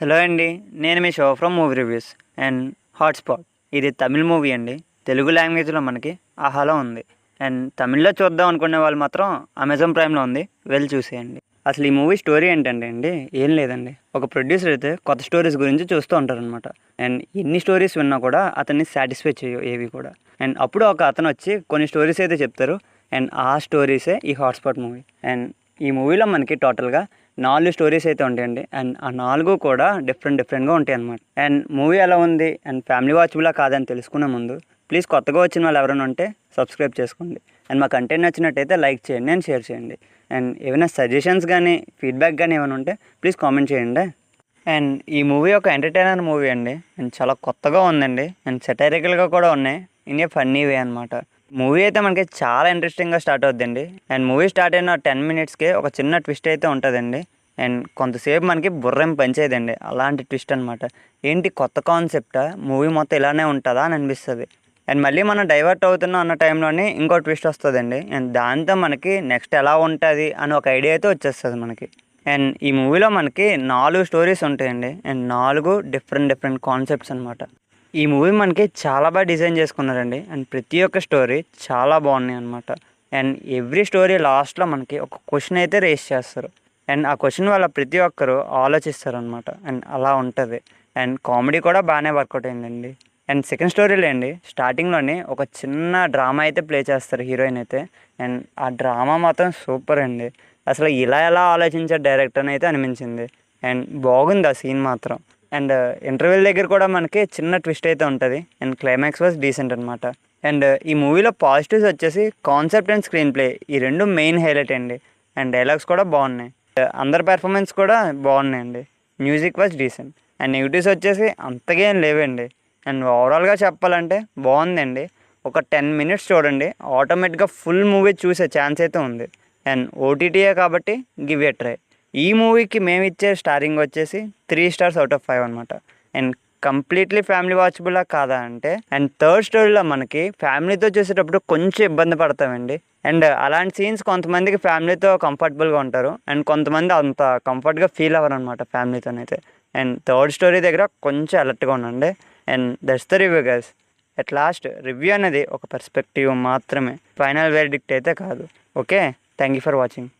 Hello అండి. నేను మీ show from movie reviews and hotspot. ఇది తమిళ్ మూవీ అండి. తెలుగు లాంగ్వేజ్లో మనకి ఆహాలో ఉంది. అండ్ తమిళ్లో చూద్దాం అనుకునే వాళ్ళు మాత్రం అమెజాన్ ప్రైమ్లో ఉంది, వెళ్ళి చూసేయండి. అసలు ఈ మూవీ స్టోరీ ఏంటంటే అండి, ఏం లేదండి. ఒక ప్రొడ్యూసర్ అయితే కొత్త స్టోరీస్ గురించి చూస్తూ ఉంటారనమాట. అండ్ ఎన్ని స్టోరీస్ విన్నా కూడా అతన్ని సాటిస్ఫై చేయవు ఏవి కూడా. అండ్ అప్పుడు ఒక అతను వచ్చి కొన్ని స్టోరీస్ అయితే చెప్తారు. అండ్ ఆ స్టోరీసే ఈ హాట్స్పాట్ మూవీ. అండ్ ఈ మూవీలో మనకి టోటల్గా 4 స్టోరీస్ అయితే ఉంటాయండి. అండ్ ఆ 4 కూడా డిఫరెంట్గా ఉంటాయి అన్నమాట. అండ్ మూవీ ఎలా ఉంది అండ్ ఫ్యామిలీ వాచబులా కాదని తెలుసుకునే ముందు ప్లీజ్ కొత్తగా వచ్చిన వాళ్ళు ఎవరైనా ఉంటే సబ్స్క్రైబ్ చేసుకోండి. అండ్ మా కంటెంట్ నచ్చినట్టయితే లైక్ చేయండి అండ్ షేర్ చేయండి. అండ్ ఏమైనా సజెషన్స్ కానీ ఫీడ్బ్యాక్ కానీ ఏమైనా ఉంటే ప్లీజ్ కామెంట్ చేయండి. అండ్ ఈ మూవీ ఒక ఎంటర్టైనర్ మూవీ అండి. అండ్ చాలా కొత్తగా ఉందండి. అండ్ సెటైరికల్గా కూడా ఉన్నాయి ఇన్ ఏ ఫన్నీ వే అనమాట. మూవీ అయితే మనకి చాలా ఇంట్రెస్టింగ్గా స్టార్ట్ అవుద్దండి. అండ్ మూవీ స్టార్ట్ అయిన 10 మినిట్స్కే ఒక చిన్న ట్విస్ట్ అయితే ఉంటుందండి. అండ్ కొంతసేపు మనకి బుర్రేం పనిచేయదండి, అలాంటి ట్విస్ట్ అనమాట. ఏంటి కొత్త కాన్సెప్టా, మూవీ మొత్తం ఇలానే ఉంటుందా అని అనిపిస్తుంది. అండ్ మళ్ళీ మనం డైవర్ట్ అవుతున్నాం అన్న టైంలోనే ఇంకో ట్విస్ట్ వస్తుందండి. అండ్ దాంతో మనకి నెక్స్ట్ ఎలా ఉంటుంది అని ఒక ఐడియా అయితే వచ్చేస్తుంది మనకి. అండ్ ఈ మూవీలో మనకి 4 స్టోరీస్ ఉంటాయండి. అండ్ 4 డిఫరెంట్ కాన్సెప్ట్స్ అనమాట. ఈ మూవీ మనకి చాలా బాగా డిజైన్ చేసుకున్నారండి. అండ్ ప్రతి ఒక్క స్టోరీ చాలా బాగున్నాయి అనమాట. అండ్ ఎవ్రీ స్టోరీ లాస్ట్లో మనకి ఒక క్వశ్చన్ అయితే రేస్ చేస్తారు. అండ్ ఆ క్వశ్చన్ వల్ల ప్రతి ఒక్కరు ఆలోచిస్తారు అనమాట. అండ్ అలా ఉంటుంది. అండ్ కామెడీ కూడా బాగానే వర్కౌట్ అయిందండి. అండ్ సెకండ్ స్టోరీలో అండి, స్టార్టింగ్లోనే ఒక చిన్న డ్రామా అయితే ప్లే చేస్తారు హీరోయిన్ అయితే. అండ్ ఆ డ్రామా మాత్రం సూపర్ అండి. అసలు ఎలా ఆలోచించారు డైరెక్టర్ అని అయితే అనిపించింది. అండ్ బాగుంది ఆ సీన్ మాత్రం. అండ్ ఇంటర్వెల్ దగ్గర కూడా మనకి చిన్న ట్విస్ట్ అయితే ఉంటుంది. అండ్ క్లైమాక్స్ వాజ్ డీసెంట్ అనమాట. అండ్ ఈ మూవీలో పాజిటివ్స్ వచ్చేసి కాన్సెప్ట్ అండ్ స్క్రీన్ ప్లే, ఈ రెండు మెయిన్ హైలైట్ అండి. అండ్ డైలాగ్స్ కూడా బాగున్నాయి. అందరి పెర్ఫార్మెన్స్ కూడా బాగున్నాయండి. Music was decent. And negatives వచ్చేసి అంతగా ఏం లేవండి. అండ్ ఓవరాల్గా చెప్పాలంటే బాగుందండి. ఒక 10 మినిట్స్ చూడండి, ఆటోమేటిక్గా ఫుల్ మూవీ చూసే ఛాన్స్ అయితే ఉంది. అండ్ ఓటీటీయే కాబట్టి గివ్ ఎ ట్రై. ఈ మూవీకి మేము ఇచ్చే స్టారింగ్ వచ్చేసి 3 స్టార్స్ అవుట్ ఆఫ్ 5 అనమాట. అండ్ కంప్లీట్లీ ఫ్యామిలీ వాచబుల్లా కాదా అంటే, అండ్ థర్డ్ స్టోరీలో మనకి ఫ్యామిలీతో చూసేటప్పుడు కొంచెం ఇబ్బంది పడతామండి. అండ్ అలాంటి సీన్స్ కొంతమందికి ఫ్యామిలీతో కంఫర్టబుల్గా ఉంటారు. అండ్ కొంతమంది అంత కంఫర్ట్గా ఫీల్ అవ్వరు అనమాట ఫ్యామిలీతోనైతే. అండ్ థర్డ్ స్టోరీ దగ్గర కొంచెం అలర్ట్గా ఉండండి. And that's the review guys. At last review అనేది ఒక పర్స్పెక్టివ్ మాత్రమే, ఫైనల్ వెర్డిక్ట్ అయితే కాదు. Okay, thank you for watching.